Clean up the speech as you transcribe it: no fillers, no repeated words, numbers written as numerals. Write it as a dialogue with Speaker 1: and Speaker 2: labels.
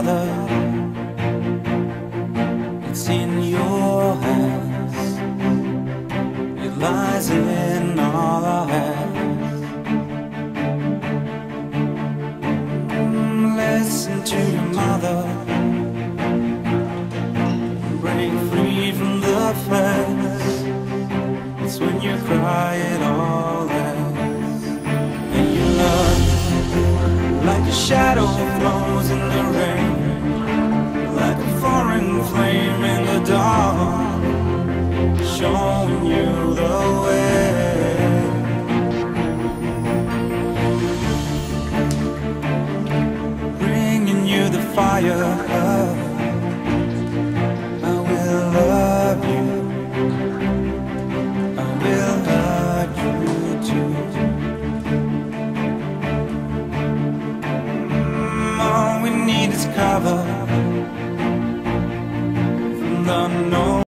Speaker 1: Father, it's in your hands. It lies in all our hands. Listen to your mother, break free from the fence. It's when you cry it all ends. And your love, like a shadow flows in the rain, like a foreign flame in the dark, showing you the way. Bringing you the fire. I will love you, I will hurt you too. All we need is cover.